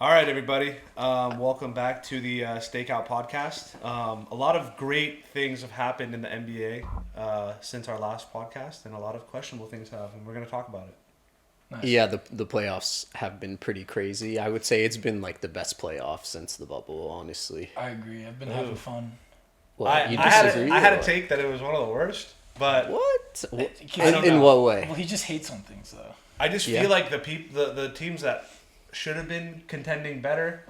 All right, everybody. Welcome back to the StakeOut podcast. A lot of great things have happened in the NBA since our last podcast, and a lot of questionable things have, and we're going to talk about it. Nice. Yeah, the playoffs have been pretty crazy. I would say it's been like the best playoff since the bubble, honestly. I agree. I've been having fun. What, you I had disagree? I had or a take that it was one of the worst, but What? I don't In know. what way? Well, he just hates on things, though. I just Yeah. feel like the teams that should have been contending better,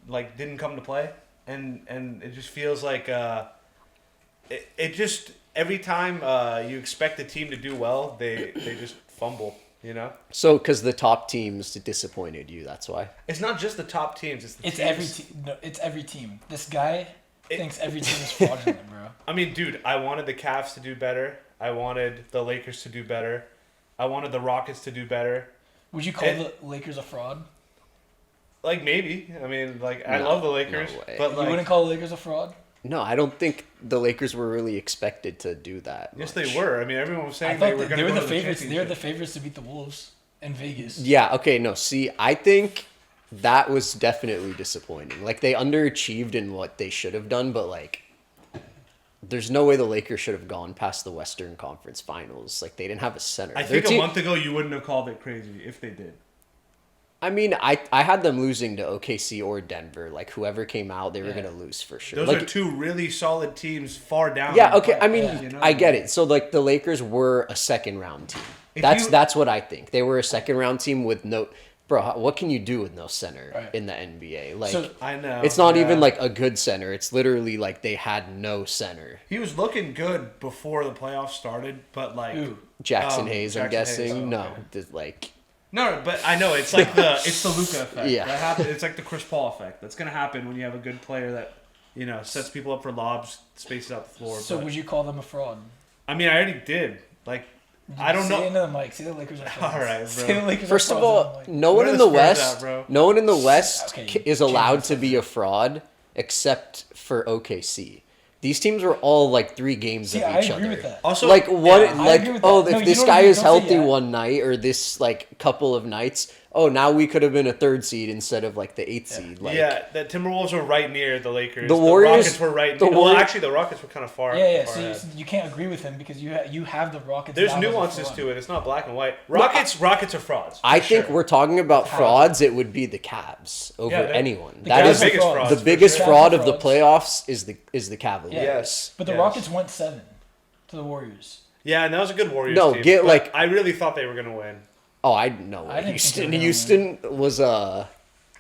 like didn't come to play, and it just feels like it just every time you expect the team to do well, they just fumble. You know, So, because the top teams disappointed you, that's why. it's not just the top teams; it's the It's teams. every team. No, it's every team. This guy thinks every team is fraudulent, bro. I mean, dude, I wanted the Cavs to do better. I wanted the Lakers to do better. I wanted the Rockets to do better. Would you call It- the Lakers a fraud? Like maybe. I mean, like I No, love the Lakers, no way. but You like wouldn't call the Lakers a fraud? No, I don't think the Lakers were really expected to do that. yes, much. they were. I mean, everyone was I saying they thought were they going to were go the to favorites. They were championship. the favorites to beat the Wolves in Vegas. Yeah, okay, no, see, I think that was definitely disappointing. Like, they underachieved in what they should have done, but, like, there's no way the Lakers should have gone past the Western Conference Finals. Like, they didn't have a center. I Their think a team- month ago you wouldn't have called it crazy if they did. I mean, I had them losing to OKC or Denver. Like, whoever came out, they were Yeah. going to lose for sure. Those like, are two really solid teams far down. yeah, in the okay. I playoffs, mean, Yeah. you know? I get it. So, like, the Lakers were a second round team. If That's you- that's what I think. They were a second round team with no. Bro, what can you do with no center Right. in the NBA? Like, So- I know. it's not yeah. even like a good center. It's literally like they had no center. He was looking good before the playoffs started, but like Ooh. Jackson Hayes, I'm Jackson guessing. Hayes, oh, No, okay. like No, but I know it's like it's the Luka effect. Yeah. That happens. It's like the Chris Paul effect. That's gonna happen when you have a good player that sets people up for lobs, spaces out the floor. So but, would you call them a fraud? I mean, I already did. Like, I don't Say it know. into the mic. Say the Lakers are frauds. All right, bro. Say the Lakers first are of frauds all, into the mic. no one Where in the the Spurs West, at, bro? no one in the West Okay, is change allowed this to be a fraud except for OKC. These teams were all like 3 games See, of I each agree other. with that. Also, Like what? yeah, I like agree with oh, that. No, if you this know guy what? is Don't say healthy yeah. one night or this like couple of nights, oh, now we could have been a 3rd seed instead of like the 8th seed. Like, yeah, the Timberwolves were right near the Lakers. The Warriors- Rockets were right. the well, Warriors- actually, the Rockets were kind of far. Yeah. far So ahead. you can't agree with him because you have the Rockets. There's down as a nuances fraud. to it. It's not black and white. Rockets are frauds. I for think sure. we're talking about frauds. It would be the Cavs over Yeah, they- anyone. The That Cavs is are biggest frauds. frauds. the for biggest sure. Cavs are fraud of the frauds. playoffs is the Cavaliers. Yes. But the Yes. Rockets went 7 to the Warriors. Yeah, and that was a good Warriors No, team. get, but like- I really thought they were gonna win. Oh, I know. I didn't think they were gonna Houston was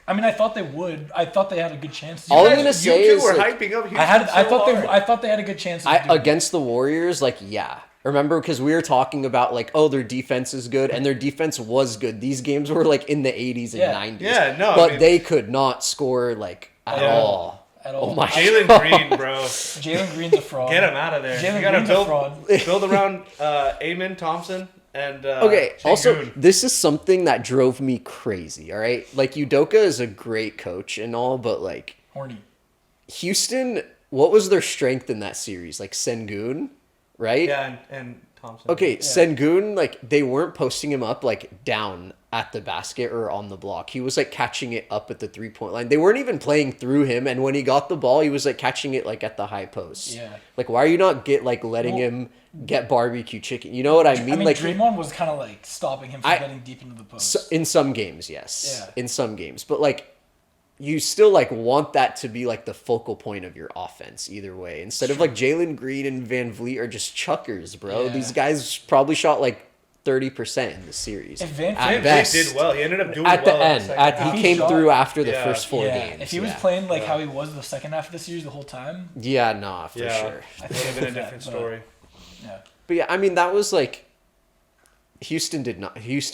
I mean, I thought they would. I thought they had a good chance. All I'm You gonna guys- say you two is, were like, hyping up. Houston I so hard. thought they had a good chance. Of doing it. against the Warriors. Like, yeah. Remember, because we were talking about like, oh, their defense is good, and their defense was good. These games were like in the 80s and Yeah. 90s. Yeah, no, I but mean- they could not score like at Yeah. all. At all. Oh my Jalen God. Green, bro, Jalen Green's a fraud. get him out of there. Jalen You gotta Green's a fraud. build around Amen Thompson and Okay, also, Sengun. this is something that drove me crazy, all right? Like, Udoka is a great coach and all, but, like, Horny. Houston, what was their strength in that series? Like, Sengun, right? Yeah, and Thompson. Okay, Sengun, like, they weren't posting him up, like, down at the basket or on the block. He was, like, catching it up at the three-point line. They weren't even playing through him, and when he got the ball, he was, like, catching it, like, at the high post. Yeah. Like, why are you not letting Well- him get barbecue chicken? You know what I mean? I mean, Like, Draymond was kind of like stopping him from I- getting deep into the post. So, in some games, yes. Yeah. In some games. But, like, you still, like, want that to be, like, the focal point of your offense either way. Instead of, like, Jalen Green and Van Vliet are just chuckers, bro. Yeah. These guys probably shot, like, 30% in the series. If Van at Vliet- Van best. Vliet did well. He ended up doing At well the in end. second half. He He came shot- through after the Yeah. first 4 yeah, games. if he was yeah. playing like Yeah. how he was the second half of the series the whole time, Yeah, nah, for Yeah, sure. it would have been a different But- story. yeah. But, yeah, I mean, that was, like... Houston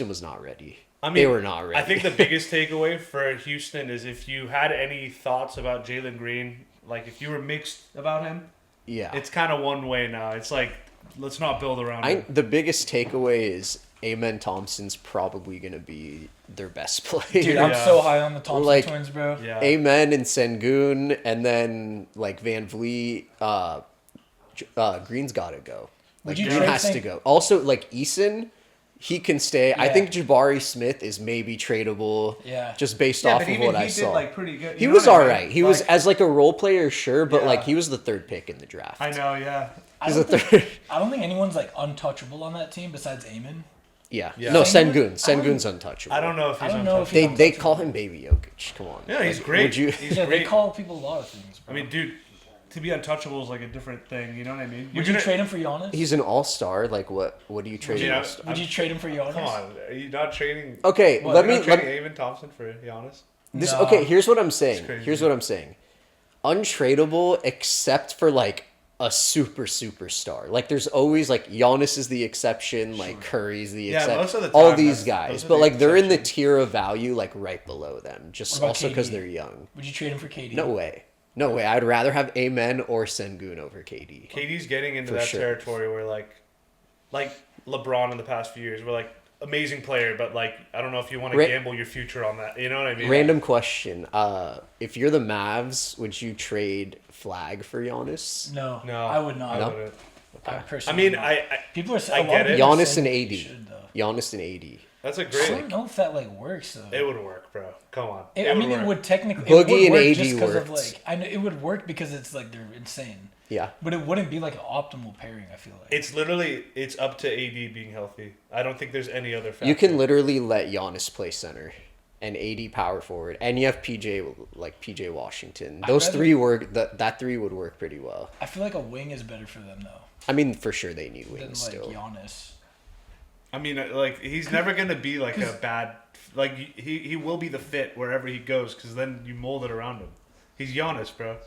was not ready. I mean, they were not ready. I think the biggest takeaway for Houston is if you had any thoughts about Jalen Green, like if you were mixed about him, yeah. it's kind of one way now. It's like, let's not build around him. The biggest takeaway is Amen Thompson's probably going to be their best player. Dude, I'm Yeah. so high on the Thompson Like- twins, bro. Yeah. Amen and Sengun, and then like Van Vliet, Green's got to go. Like Would you Green trade has to Sen- go. Also, like Eason, he can stay. I Yeah. think Jabari Smith is maybe tradable. Yeah. Just based Yeah, off but of even what he I did saw. like pretty good. He You know was what I all mean? right. He was Like, as like a role player, sure, but Yeah. like he was the 3rd pick in the draft. I know, yeah. He's the 3rd. I don't think anyone's like untouchable on that team besides Eamon. Yeah. Yeah. No, Sengun? Sengun's untouchable. I don't know if he's I don't know if They he's they untouchable. call him Baby Jokic. Come on. Yeah, he's Like, great. Would you? He's Yeah, great. they call people a lot of things. I Bro. mean, dude, to be untouchable is like a different thing. You know what I mean? Would you trade him for Giannis? He's an all-star. Like what? What do you trade? Yeah, an all-star? Would you trade him for Giannis? Come on, are you not trading? Okay, What, let You're me. not Let, trading Eamon Thompson for Giannis? this No. okay. Here's what I'm saying. crazy. Here's what I'm saying. Untradeable, except for like a superstar. Like there's always like Giannis is the exception. Like Curry's the Yeah, exception. most of the All time, these those guys, are but the like they're in the exceptions. tier of value like right below them. Just What about also because KD? they're young. Would you trade him for KD? No way. No way. I'd rather have Amen or Sengun over KD. KD's getting into For that sure. territory where like LeBron in the past few years, we're like amazing player, but like I don't know if you want to Ra- gamble your future on that. You know what I mean? Random question. If you're the Mavs, would you trade Flag for Giannis? No, No, I would not. I No? wouldn't. I I personally mean, would not. I people are I saying get it. Giannis and AD. Should, though. Giannis and AD. that's a I great. don't know if that like works though. It would work, bro. Come on. I mean, work. it would technically. Boogie it would and work AD just 'cause of, worked. like, I know it would work because it's like they're insane, Yeah. but it wouldn't be like an optimal pairing. I feel like. It's literally it's up to AD being healthy. I don't think there's any other factor. You can literally let Giannis play center and AD power forward, and you have PJ Washington. Those rather- three work. That three would work pretty well. I feel like a wing is better for them though I mean, for sure they need than wings like still. Giannis. I mean, like he's never gonna be like a bad. Like he will be the fit wherever he goes because then you mold it around him. He's Giannis, bro.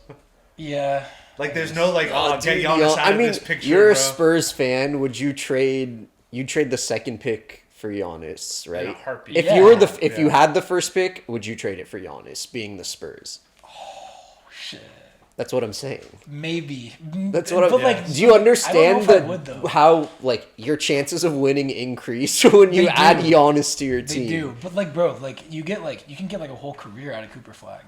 Yeah. Like there's no like get Dude, Giannis out I of mean, this picture, you're a bro. Spurs fan. Would you trade? You trade the second pick for Giannis, right? In a heartbeat. If Yeah. you were if you Yeah. had the first pick, would you trade it for Giannis, being the Spurs? Shit. That's what I'm saying. Maybe. That's what But, I'm. like, do you I understand don't know if I would, though. how like your chances of winning increase when you They add do. Giannis to your They team? do, but like, bro, like you can get like a whole career out of Cooper Flag.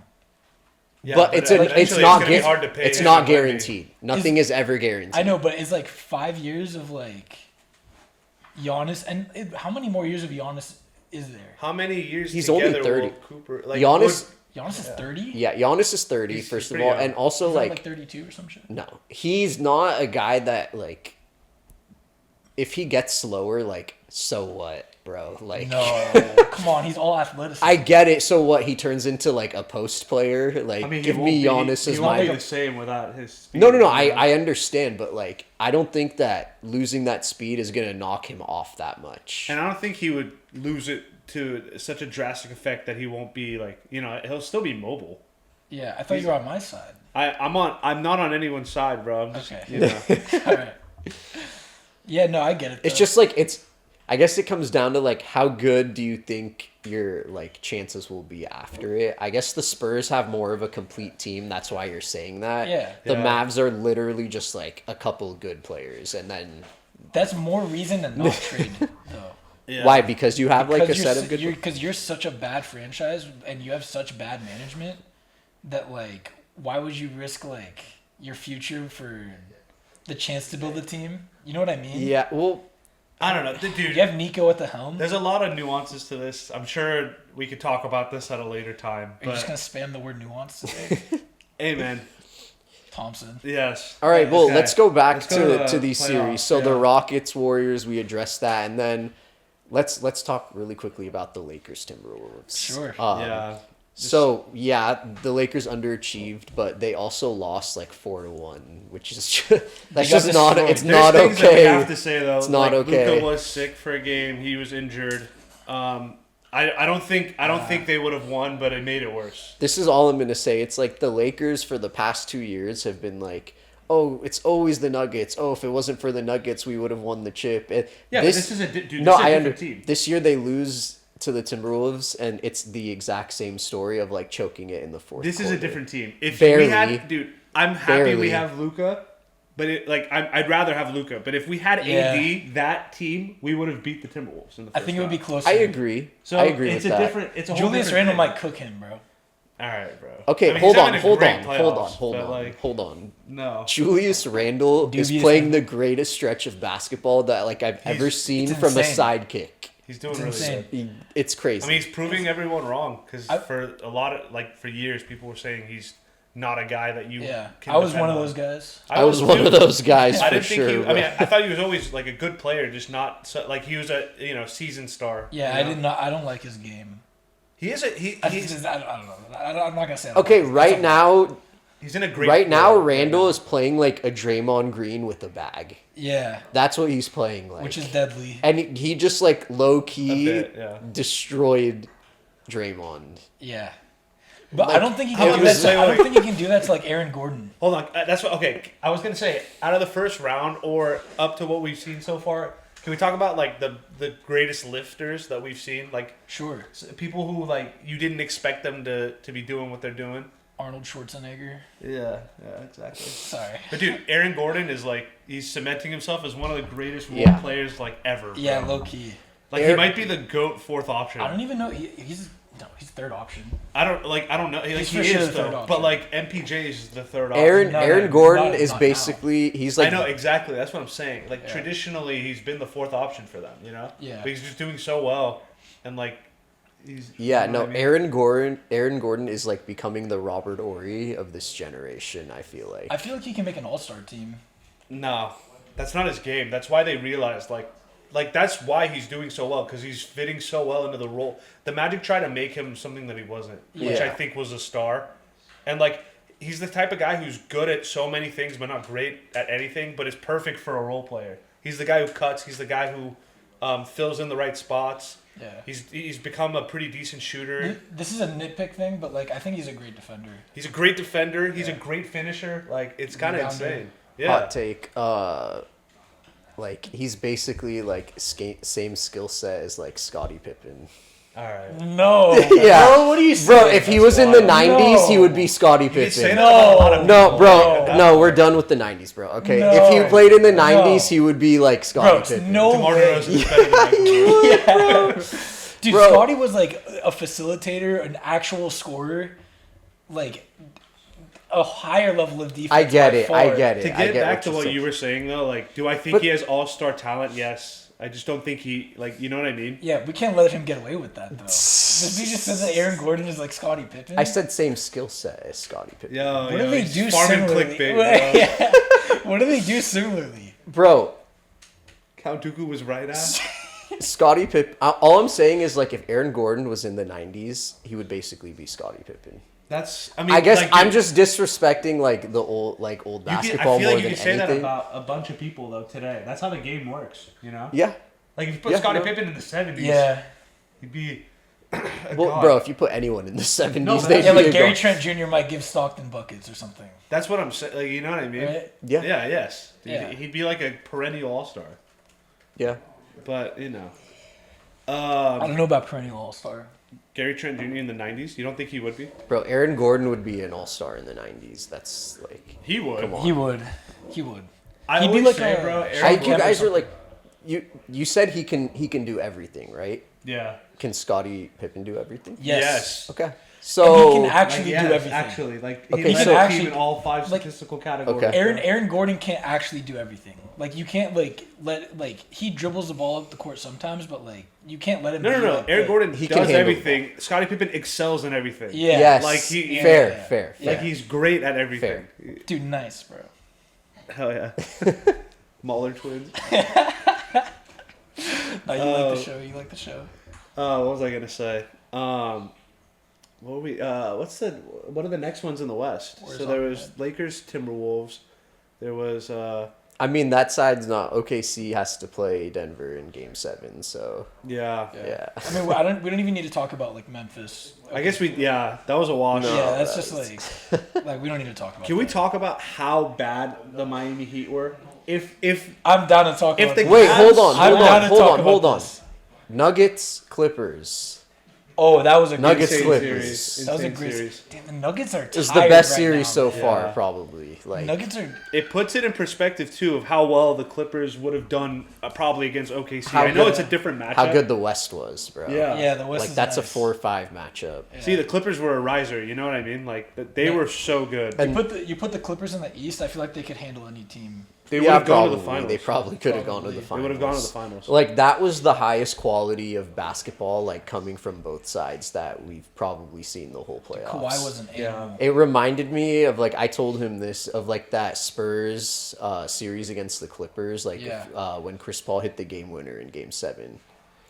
Yeah, but it's eventually not gonna be hard to pay. it's It not might be. guaranteed. Nothing is ever guaranteed. I know, but it's like 5 years of like Giannis, and how many more years of Giannis is there? How many years He's together only 30. will Cooper like Giannis, Giannis is 30. yeah, Giannis is 30 He's first of pretty all, young. and also He's not, like 32 or some shit. no, he's not a guy that like if he gets slower, like so what, bro? Like No, come on, he's all athleticism. I get it. So what? He turns into like a post player. Like I mean, give me Giannis as he won't my be the same without his. Speed. No. I understand, but like I don't think that losing that speed is gonna knock him off that much. And I don't think he would lose it to such a drastic effect that he won't be like he'll still be mobile. Yeah, I thought you were on my side. I'm not on anyone's side, bro. I'm just Okay. All right. Yeah, no, I get it. It's though. just like it's. I guess it comes down to like how good do you think your like chances will be after it. I guess the Spurs have more of a complete team. That's why you're saying that. Yeah. The Yeah. Mavs are literally just like a couple good players, and then That's more reason to not trade though. Yeah. why? Because you have like a set of good. Because you're such a bad franchise and you have such bad management that like why would you risk like your future for the chance to build a team? You know what I mean? Yeah. Well. I don't know, dude. You have Nico at the helm. There's a lot of nuances to this. I'm sure we could talk about this at a later time. Are you just But gonna spam the word nuance today? hey, man. Thompson. Yes. All right, well, Okay. let's go back Let's go to these playoffs, series. So the yeah. Rockets, Warriors, we addressed that, and then let's talk really quickly about the Lakers, Timberwolves. Sure. Yeah. So yeah, the Lakers underachieved, but they also lost like 4-1, which is that's got just not. destroyed. It's There's not things that we okay. have to say though. It's not okay. Luka was sick for a game. He was injured. I don't think they would have won, but it made it worse. This is all I'm gonna say. It's like the Lakers for the past 2 years have been like, oh, it's always the Nuggets. Oh, if it wasn't for the Nuggets, we would have won the chip. Yeah, but this is a dude. No, this is a I different team. This year they lose to the Timberwolves, and it's the exact same story of like choking it in the fourth. This is a quarter. different team. If Barely. we had, dude, I'm happy we Barely. have Luka, but I'd rather have Luka. But if we had Yeah. AD, that team, we would have beat the Timberwolves in the I first think it would be round. closer. I agree. So I agree it's with a that. different. It's a whole Julius different Randle thing. might cook him, bro. All right, bro. Okay, I mean, hold he's on. having a great Hold playoffs, on. No. Julius Randle is Dubious playing Randle. the greatest stretch of basketball that like I've ever seen it's from a insane. sidekick. He's doing It's really insane. good. It's crazy. I mean, he's proving everyone wrong because I- for a lot of for years, people were saying he's not a guy that you. Yeah, can I was depend one of on. those guys. I was one too. of those guys I for didn't sure. think he. I bro. mean, I thought he was always like a good player, just not like he was a seasoned star. Yeah, you I know? did not. I don't like his game. He is a he. I He's, don't know. I'm not gonna say. I don't Okay, like him. right now, he's in a great. right now, flow Randall now. is playing like a Draymond Green with a bag. Yeah, That's what he's playing like. which is deadly. and he just like low A key bit, yeah. destroyed Draymond. Yeah, but Like, I don't think he it can do that. was- I don't think he can do that to like Aaron Gordon. Hold on, that's what. Okay, I was gonna say out of the first round or up to what we've seen so far. Can we talk about like the greatest lifters that we've seen? Like Sure, people who like you didn't expect them to be doing what they're doing. Arnold Schwarzenegger. Yeah, exactly. Sorry. But dude, Aaron Gordon is like he's cementing himself as one of the greatest role Yeah. players like ever. Yeah, bro. low key. Like he Aaron- might be the GOAT fourth option. I don't even know. He's third option. I don't know. Like He's he for sure is the third though. option. But like MPJ is the third option. Aaron No, Aaron no, Gordon not- is not basically he's like I know exactly. That's what I'm saying. Like Yeah. traditionally, he's been the fourth option for them. You know. Yeah. But he's just doing so well, and like he's. yeah you know no what I mean? Aaron Gordon is like becoming the Robert Horry of this generation. I feel like I feel like he can make an all-star team. No, that's not his game. That's why they realized like that's why he's doing so well because he's fitting so well into the role. The Magic tried to make him something that he wasn't, which I Yeah. think was a star, and like he's the type of guy who's good at so many things but not great at anything, but is perfect for a role player. He's the guy who cuts. He's the guy who fills in the right spots. Yeah. He's become a pretty decent shooter. This is a nitpick thing, but like I think he's a great defender. He's a great defender. He's a Yeah. great finisher. Like it's kind of Rebounder. insane. Yeah. hot take. Like he's basically like same skill set as like Scottie Pippen. All right. No. Yeah. Bro, what are you saying? Bro, if he was in the wild. '90s, he No. would be Scottie You can say Pippen. that about a lot of No, people. bro, Yeah. no, we're done with the '90s, bro. Okay, No. if he played in the '90s, No. he would be like Scottie Bro, Pippen. no DeMar way. DeRozan is better than Michael Jordan. Yeah. Dude, Bro. Scotty was like a facilitator, an actual scorer, like a higher level of defense. I get by it. far. I get To it. I get get back to you're what saying. you were saying though, like, do I think But- he has all-star talent? Yes. I just don't think he like. You know what I mean? Yeah, we can't let him get away with that though. This dude just says that Aaron Gordon is like Scottie Pippen. I said same skill set as Scottie Pippen. Yo, what do they he's do farming similarly? clickbait, bro. Yeah. What do they do similarly? Bro, Count Dooku was right at. Scottie Pippen. All I'm saying is like if Aaron Gordon was in the '90s, he would basically be Scottie Pippen. That's. I mean, I guess like, I'm just disrespecting like the old I basketball feel more like you than can say that anything. about a bunch of people though today. That's how the game works. You know. Yeah. Like if you put Yeah, Scottie no. Pippen in the '70s, Yeah. he'd be. Well, God. bro, if you put anyone in the '70s, No, but they'd Yeah, be like a Gary god. Trent Jr. might give Stockton buckets or something. That's what I'm saying. Like, you know what I mean? Right? Yeah. Yeah. Yes. Yeah. He'd be like a perennial all-star. Yeah. But you know. I don't know about perennial all-star. Gary Trent Jr. in the '90s. You don't think he would be? Bro, Aaron Gordon would be an all-star in the '90s. That's like He would. Come on. He would. He would. I He'd be always like say, a- bro. I- Aaron you Gordon guys or are like you said he can do everything, right? Yeah. Can Scottie Pippen do everything? Yes. Okay. And So he can actually Like, do yes, everything. Actually, like Okay, he led so- the team actually- in all five like- statistical categories. Okay. Aaron Gordon can't actually do everything. Like you can't he dribbles the ball up the court sometimes, but like you can't let him. No. be, like, Aaron the- Gordon He can does handle everything. Scottie Pippen excels in everything. Yeah. yes, Like, he- fair, yeah. fair, Yeah. Like he's great at everything. Dude, nice, bro. Hell yeah. Mauler twins. No, you like the show. You like the show. What was I gonna say? What were we? What are the next ones in the West? Where's So there all was that? Lakers, Timberwolves. There was. I mean, that side's not OKC has to play Denver in Game 7, so Yeah. yeah. I mean, we don't even need to talk about like Memphis. I guess that was a wash. No. Yeah, that's that's- just like we don't need to talk about. Can we that. talk about how bad the Miami Heat were? If I'm down to talk If about the this. Wait, Cavs- hold on, I'm hold down on, to hold talk on, about hold on. this. Nuggets, Clippers Oh, that was a Nuggets good insane Clippers. series. That was a Insane great series. Damn, the Nuggets are tired is the best right series now, so man. far, Yeah. probably. Like Nuggets are It puts it in perspective too of how well the Clippers would have done probably against OKC. How I know good- it's a different matchup. how good the West was, bro. Yeah. the West Like is that's a nice. 4-5 matchup. Yeah. See, the Clippers were a riser. You know what I mean? Like they were so good. And- You put the Clippers in the East. I feel like they could handle any team. They would Yeah, have gone to the probably. finals. They probably could have gone to the They finals. They would have gone to the finals. Like that was the highest quality of basketball, like coming from both sides that we've probably seen the whole playoffs. Kawhi was an animal. It reminded me of like I told him this of like that Spurs series against the Clippers, like Yeah. when Chris Paul hit the game winner in Game 7.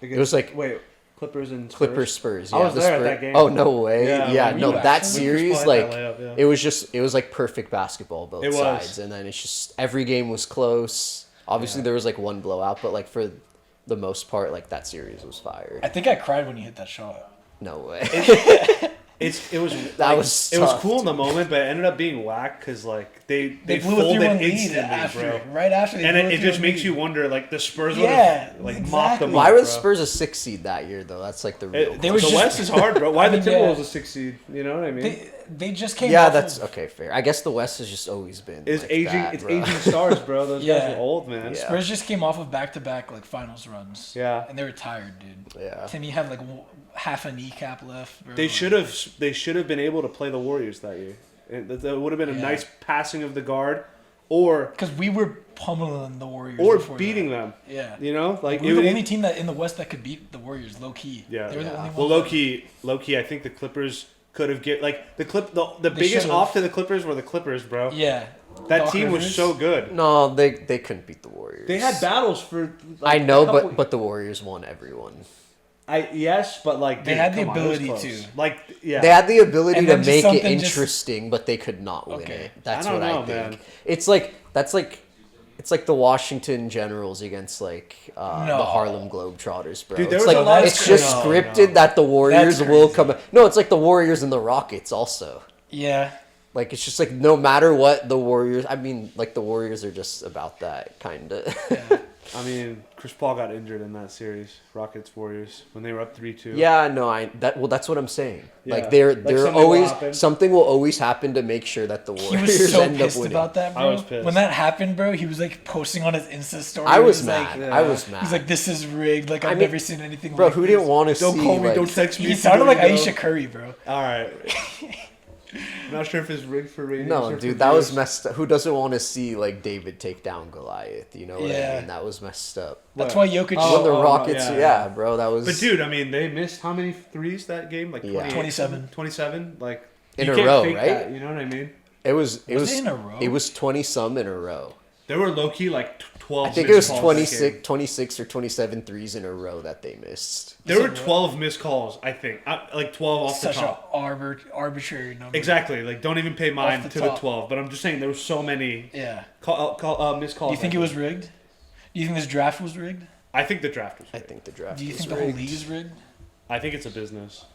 Against- It was like wait, Clippers and Clippers Spurs. I Yeah, was the there at Spurs. that game. Oh no way! Yeah, Yeah, were no, you that actually? series Chris Paul had like that layup, yeah. it was like perfect basketball both It was. sides, and then it's just every game was close. Obviously, there was like one blowout, but like for the most part, like that series was fire. I think I cried when you hit that shot. No way. It was That like, was it was tough, cool in the moment, but it ended up being whack because like they They blew a folded 3-1 lead instantly, after, bro. right after. They And blew a it just 3-1 makes lead. you wonder, like the Spurs would Yeah, have like mopped exactly. them. Why up, were the bro. Spurs a 6 seed that year though? That's like the real. It, They were the just- West is hard, bro. Why I mean, the Timberwolves yeah. a 6 seed? You know what I mean? They just came. Yeah, off that's of, okay. Fair. I guess the West has just always been. It's like aging. that, It's bro. aging stars, bro. Those guys Yeah. are old, man. Yeah. Spurs just came off of back-to-back like finals runs. Yeah. and they were tired, dude. Yeah. Timmy had like half a kneecap left. Bro. They should have. They should have been able to play the Warriors that year. That would have been a Yeah. nice passing of the guard, or because we were pummeling the Warriors. before beating that. them. Yeah. You know, like We were the it- only team that in the West that could beat the Warriors, low key. Yeah. They were the Yeah. only Well, ones low key, I think the Clippers could have get like the biggest should've. off to the Clippers were the Clippers, bro. that- Yeah. That Doc team was Rivers. so good. No, they couldn't beat the Warriors. They had battles for. I Like, know, a couple- but the Warriors won everyone. yes, but like They dude, had the come on, it was ability close. to. Like, yeah, They had the ability And to then just make it something just- interesting, but they could not win Okay. it. That's I don't what know, I think. man. It's like it's like the Washington Generals against like No. the Harlem Globetrotters, bro. Dude, there it's was like a lot of it's just no, scripted no. that the Warriors will crazy. come. No, it's like the Warriors and the Rockets also. Yeah. Like it's just like no matter what the Warriors. I mean, like the Warriors are just about that kind of. Yeah. I mean, Chris Paul got injured in that series, Rockets Warriors, when they were up 3-2. Yeah, no, that's what I'm saying. Yeah. Like they're Like something will always happen. something will always happen to make sure that the He Warriors was so end up pissed winning. about that, bro. I was pissed. When that happened, bro, he was like posting on his Insta story. I He was like- mad. yeah. I was mad. He's like, "This is rigged. Like I've mean, never seen anything." bro, like who this. didn't want to Don't see? call me. like- Don't text me. He if you sounded don't like go. Aisha Curry, bro. All right. Not sure if it's rigged for ratings. No, or dude, for that was views. messed up. Who doesn't want to see like David take down Goliath? You know what I Yeah. mean? That was messed up. That's What? why Jokic. Oh, When the no, Rockets, yeah, yeah, yeah. bro, that was But dude, I mean, they missed how many threes that game? Like Yeah. 27. 27? Like In you a can't row, fake right? that, you know what I mean? it was Was it in a row? It was 20 some in a row. There were low key like 12. I think it was missed calls that 26, game. 26 or 27 threes in a row that they missed. There were Is it 12 missed calls, I think. Like 12 off Such the an top. arbitrary number. Exactly. Like don't even pay mind the to the top. 12. But I'm just saying there were so many Yeah. missed calls. Do you think that it was game. rigged? Do you think this draft was rigged? I think the draft was. I rigged. think the draft. Do you was think the whole rigged. league is rigged? I think it's a business.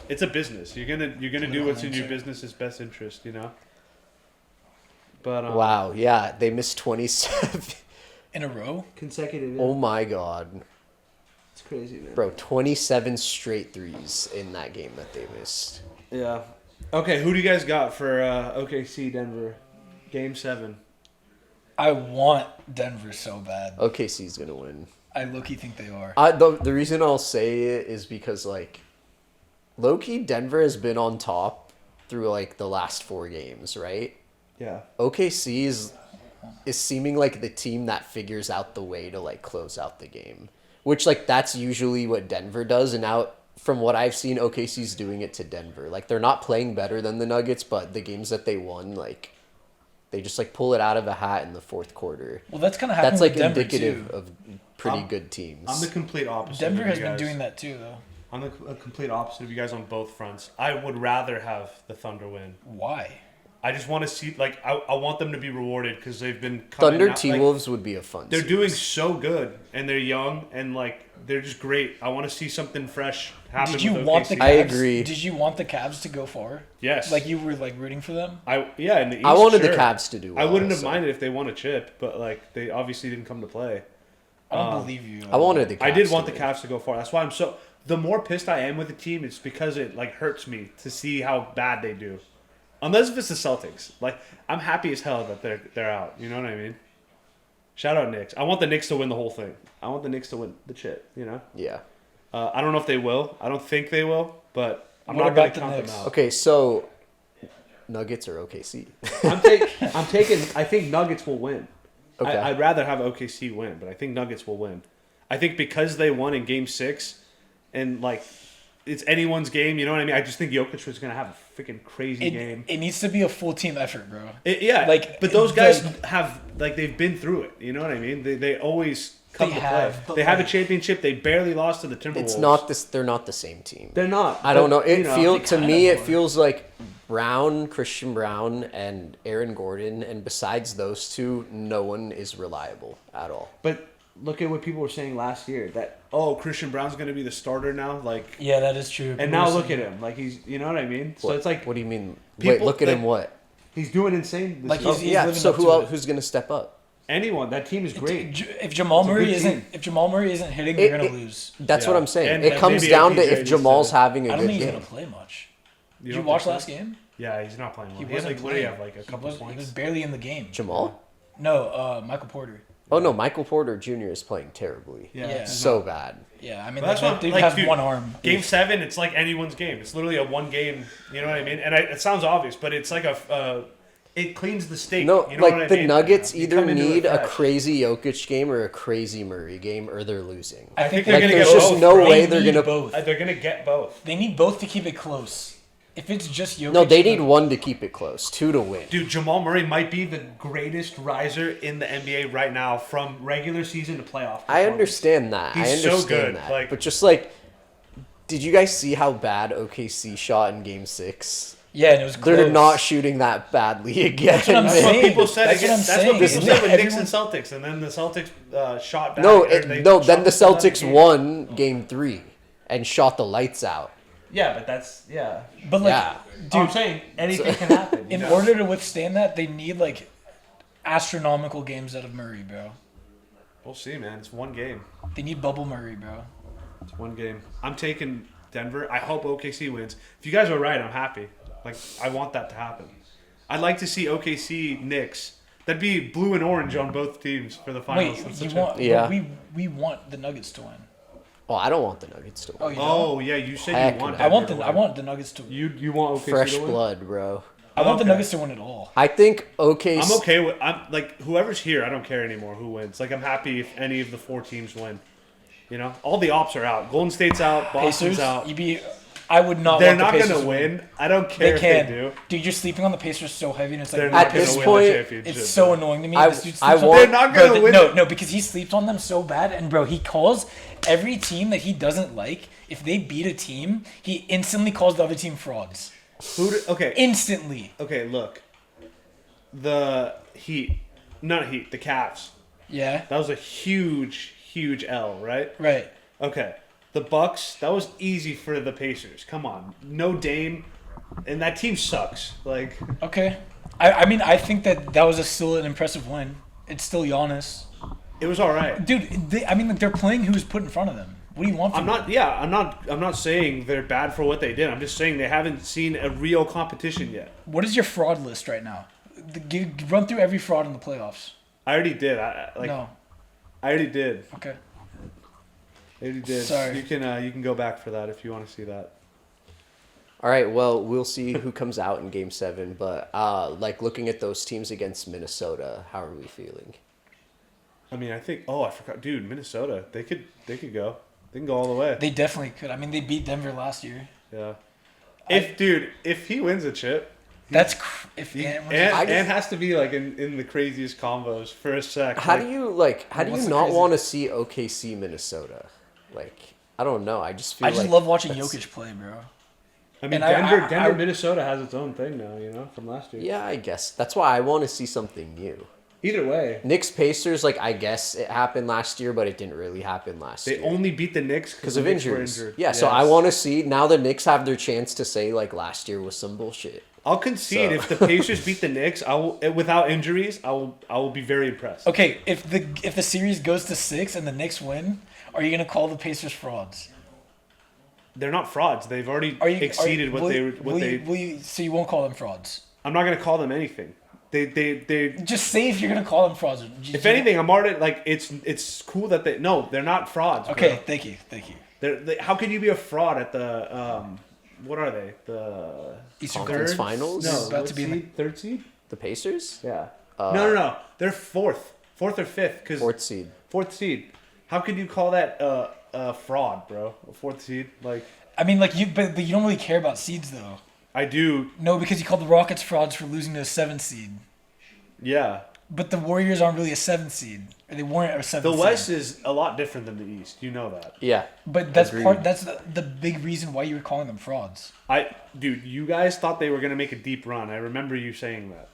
It's a business. You're gonna do what's in your business's best interest, you know. But Wow, yeah, they missed 27. In a row? consecutive. Oh my god. it's crazy, man. Bro, 27 straight threes in that game that they missed. Yeah. Okay, who do you guys got for OKC Denver, Game 7? I want Denver so bad. OKC's gonna win. I low-key think they are. The reason I'll say it is because, like, low-key, Denver has been on top through, like, the last 4 games, right? Yeah. OKC is seeming like the team that figures out the way to, like, close out the game. Which, like, that's usually what Denver does, and now, from what I've seen, OKC's doing it to Denver. Like, they're not playing better than the Nuggets, but the games that they won, like, they just, like, pull it out of a hat in the fourth quarter. Well, that's kind of happening That's, like, with Denver, indicative too. of pretty I'm- good teams. I'm the complete opposite. Denver of has you been guys. doing that, too, though. I'm a complete opposite of you guys on both fronts. I would rather have the Thunder win. Why? I just want to see, like, I want them to be rewarded because they've been coming Thunder out, T like, Wolves would be a fun. they're series. doing so good and they're young and like they're just great. I want to see something fresh happen. Did you with want the OKC. Cavs? I agree. Did you want the Cavs to go far? Yes. Like you were like rooting for them? In the East, I wanted sure. the Cavs to do well. I wouldn't have so- minded if they won a chip, but like they obviously didn't come to play. I don't believe you. I wanted the Cavs I did to want the win. Cavs to go far. That's why I'm so. The more pissed I am with the team, it's because it like hurts me to see how bad they do. Unless if it's the Celtics. Like, I'm happy as hell that they're out. You know what I mean? Shout out Knicks. I want the Knicks to win the whole thing. I want the Knicks to win the shit, you know? Yeah. I don't know if they will. I don't think they will, but I'm What not going about to the count them Knicks? out. Okay, so Nuggets or OKC? I'm taking. I think Nuggets will win. Okay. I'd rather have OKC win, but I think Nuggets will win. I think because they won in Game 6, and like it's anyone's game. You know what I mean? I just think Jokic was gonna have a freaking crazy game. It needs to be a full team effort, bro. Yeah, like, but those guys like- have like they've been through it. You know what I mean? They always come They to have, play. but They have a like- championship. They barely lost to the Timberwolves. It's not this. They're not the same team. They're not. I don't know. but, It you know, feels to kinda me. It are. feels like Christian Brown, and Aaron Gordon, and besides those two, no one is reliable at all. But look at what people were saying last year. That Christian Brown's gonna be the starter now. Like, Yeah, that is true. and now look at him. Like he's, you know what I mean? So What- it's like what do you mean? Wait, people- look at him. like- What? he's doing insane. This Like, year. he's Yeah. living So up who to else? it. Who's gonna step up? Anyone. That team is great. If Jamal It's a Murray good isn't team. if Jamal Murray isn't hitting, It- you're gonna it- lose. That's Yeah. what I'm saying. And It comes maybe down to LPJ if Jamal's needs to- having a I don't good think he's game. gonna play much. Did don't you watch think so? last game? Yeah, he's not playing well. He He had wasn't like what do you playing. have like a He couple was points? barely in the game. Jamal? No, Michael Porter. Oh no, Michael Porter Jr. is playing terribly. Yeah. So bad. Yeah, I mean, Well, that's that what- dude like, has dude, one arm. Game 7, it's like anyone's game. It's literally a one game. You know what I mean? And it sounds obvious, but it's like it cleans the state. No, you know what I like the mean? Nuggets You either come into it need a fresh. crazy Jokic game or a crazy Murray game, or they're losing. I think they're Like gonna there's get just both, no bro. way They they're need gonna. both. They're gonna get both. They need both to keep it close. If it's just Jokic, No, they need one to keep it close, two to win. Dude, Jamal Murray might be the greatest riser in the NBA right now from regular season to playoff. I performance. understand that. I He's so understand good, that. like- But just like, did you guys see how bad OKC shot in Game 6? Yeah, and it was close. They're not shooting that badly again. That's what I'm That's saying. what people said. That's what I'm That's what saying. people Isn't said it? with Knicks and Everyone- Celtics, and then the Celtics shot back. No, or they no. shot Then the them out of Celtics game. won Game 3 and shot the lights out. Yeah, but that's But like, Yeah. Dude, I'm dude, saying anything can happen. you in know? order to withstand that, they need like astronomical games out of Murray, bro. We'll see, man. It's one game. They need bubble Murray, bro. It's one game. I'm taking Denver. I hope OKC wins. If you guys are right, I'm happy. Like, I want that to happen. I'd like to see OKC Knicks. That'd be blue and orange on both teams for the finals. Wait, That's you such a- want? Yeah. but we want the Nuggets to win. Well, I don't want the Nuggets to Oh, win. you don't? Oh yeah, you said Heck you want. no. I want Denver the to I win. want the Nuggets to win. You want OKC Fresh to win? blood, bro. I want the Okay. Nuggets to win it all. I think OKC. I'm okay with. I'm like whoever's here. I don't care anymore who wins. Like I'm happy if any of the 4 teams win. You know, all the ops are out. Golden State's out. Boston's Pacers, out. I would not. They're want not the Pacers gonna to win. I don't care They can. if they do. Dude, you're sleeping on the Pacers so heavy, and it's like They're At not not gonna this win point, the championship. it's so annoying to me. I- This dude I sleeps on want- They're not Bro, gonna win. No, because he sleeps on them so bad, and bro, he calls every team that he doesn't like. If they beat a team, he instantly calls the other team frauds. Okay. Instantly. Okay. Look. The Heat, not Heat. The Cavs. Yeah. That was a huge, huge L, right? Right. Okay. The Bucks, that was easy for the Pacers. Come on. No Dame. And that team sucks. Like, Okay. I mean, I think that was still an impressive win. It's still Giannis. it was all right. Dude, they're playing who's put in front of them. What do you want from I'm not saying they're bad for what they did. I'm just saying they haven't seen a real competition yet. What is your fraud list right now? Run through every fraud in the playoffs. I already did. No. I already did. Okay. I already did. Sorry. You can go back for that if you want to see that. All right, well, we'll see who comes out in Game 7. But like looking at those teams against Minnesota, how are we feeling? I mean, I think. Oh, I forgot, dude. Minnesota. They could go. They can go all the way. They definitely could. I mean, they beat Denver last year. Yeah. If he wins a chip, That's if and I just- has to be like in the craziest combos for a sec. How like, do you What's the not crazy- want to see OKC Minnesota? Like, I don't know. I just feel I just like love watching that's- Jokic play, bro. I mean, and I- Denver, I- Minnesota has its own thing now. You know, from last year. Yeah, I guess that's why I want to see something new. Either way, Knicks Pacers, like I guess it happened last year, but it didn't really happen last they year only beat the Knicks because the of Knicks were injuries. injured. Yeah, so Yes. I want to see now the Knicks have their chance to say like last year was some bullshit. I'll concede So- if the Pacers beat the Knicks, I will without injuries. I will be very impressed. Okay, if the series goes to 6 and the Knicks win, are you gonna call the Pacers frauds? They're not frauds. They've already Are you exceeded will what you- they. will you, so you won't call them frauds? I'm not gonna call them anything. They Just say if you're gonna call them frauds. if anything, I'm already like it's cool that they're not frauds. Bro. Okay, thank you. How can you be a fraud at the what are they? The Eastern Conference third? Finals? No, About what to be in seed? Third seed. The Pacers? Yeah. No. They're fourth or fifth. Cause Fourth seed. How could you call that a fraud, bro? A fourth seed? Like I mean, like but you don't really care about seeds though. I do. No, because you called the Rockets frauds for losing to a 7th seed. Yeah. But the Warriors aren't really a 7th seed. Or they weren't a 7th seed. The West is a lot different than the East. You know that. Yeah. But that's Agreed. that's the big reason why you were calling them frauds. Dude, you guys thought they were gonna make a deep run. I remember you saying that.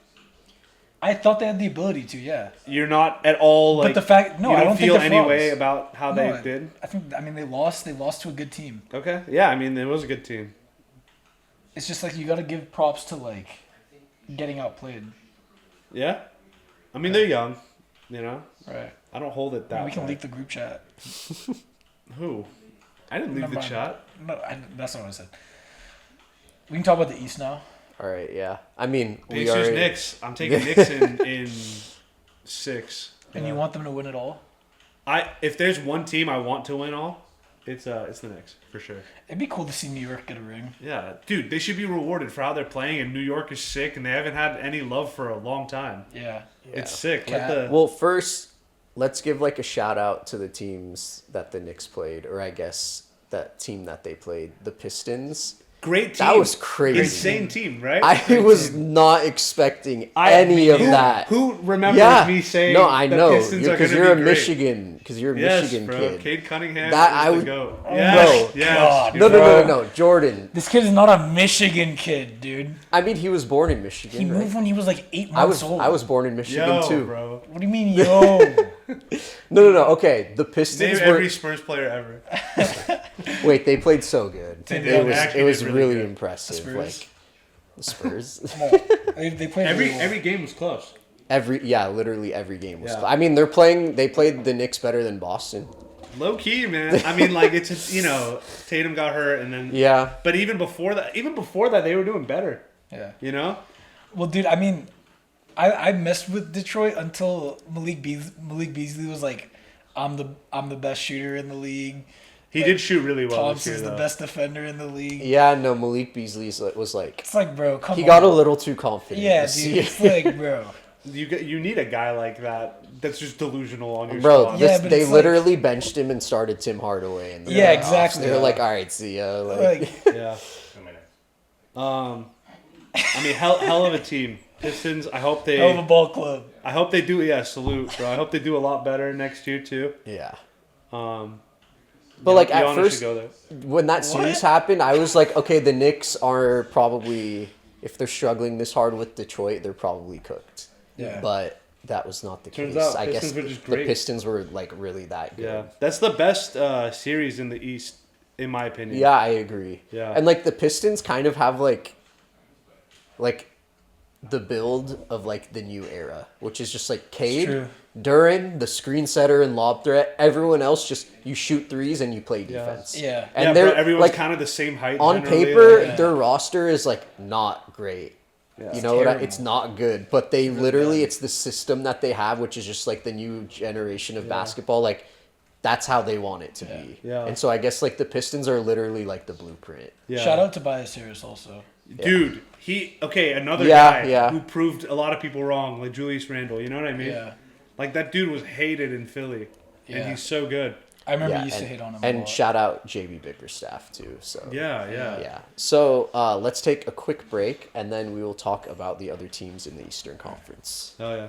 I thought they had the ability to, yeah. You're not at all like. But the fact, no, you I don't don't feel think they're any frauds. way about how No, they did. I mean, they lost to a good team. Okay. Yeah. I mean, it was a good team. It's just like you got to give props to like getting outplayed. Yeah. I mean, they're young. You know. Right. I don't hold it that. We can way. leak the group chat. Who? I didn't leave Never the mind. chat. No, that's not what I said. We can talk about the East now. All right, yeah. I mean, Pacers, Knicks. I'm taking Knicks in 6. And you want them to win it all? If there's one team I want to win all, it's the Knicks for sure. It'd be cool to see New York get a ring. Yeah, dude, they should be rewarded for how they're playing. And New York is sick, and they haven't had any love for a long time. Yeah. It's sick. Cat. Well, first, let's give like a shout out to the teams that the Knicks played, or I guess that team that they played, the Pistons. Great team. That was crazy. Insane team, right? I was not expecting any of that. Who remembers Yeah. me saying? No, I the know Pistons are because gonna you're a be great? Michigan. Because you're a Yes, Michigan bro. kid. Cade Cunningham. That is I the would- goat. Oh Yes, my yes. God. No, you're right. Jordan. This kid is not a Michigan kid, dude. I mean, he was born in Michigan. He right? moved when he was like 8 months old. I was born in Michigan Yo, too. bro. What do you mean, yo? No. Okay, the Name Pistons were. every Spurs player ever. Wait, they played so good. They It did. was. Actually It was did really, really good. impressive. Spurs? Like the Spurs. Come on. They played really well. Every game was close. Literally every game was. Yeah. I mean, they played the Knicks better than Boston. Low key, man. I mean, like it's Tatum got hurt, and then Yeah. But even before that, they were doing better. Yeah. You know. Well, dude, I mean, I messed with Detroit until Malik Beasley was like, I'm the best shooter in the league. He did shoot really well this Thompson's year, the though. best defender in the league. Yeah. No, Malik Beasley was like. It's like, bro, come on. He got a little too confident. Yeah, this dude. year. It's like, bro. You need a guy like that that's just delusional on your Bro, squad. Yeah, but they it's literally benched him and started Tim Hardaway in the Yeah, playoffs. exactly. They were like, all right, see ya. Like, Yeah. I mean, hell of a team. Pistons. I hope hell of a they. ball club. I hope they do. Yeah, salute, bro. I hope they do a lot better next year too. yeah. But like, at first- should go there. When that series happened, I was like, okay, the Knicks are probably, if they're struggling this hard with Detroit, they're probably cooked. Yeah. But that was not the Turns case. out I guess Pistons were just the great. Pistons were like really that good. Yeah, that's the best series in the East, in my opinion. Yeah, I agree. Yeah. And like the Pistons kind of have like the build of like the new era, which is just like Cade, true. Duran, the screen setter and lob threat. Everyone else just you shoot threes and you play defense. Yeah. And yeah, they're bro, everyone's like kind of the same height. on generally, paper, like- their roster is like not great. Yeah. You know what? terrible. It's not good, but they literally it's the system that they have, which is just like the new generation of basketball. Like that's how they want it to be. Yeah. And so I guess like the Pistons are literally like the blueprint. Yeah. Shout out to Tobias Harris also. Dude, another Yeah, guy yeah. who proved a lot of people wrong, like Julius Randle. You know what I mean? Yeah. Like that dude was hated in Philly, and Yeah. he's so good. I remember Yeah, you used to and, hate on him a and lot. shout out JB Bickerstaff too. So Yeah. yeah. So let's take a quick break, and then we will talk about the other teams in the Eastern Conference. Oh yeah.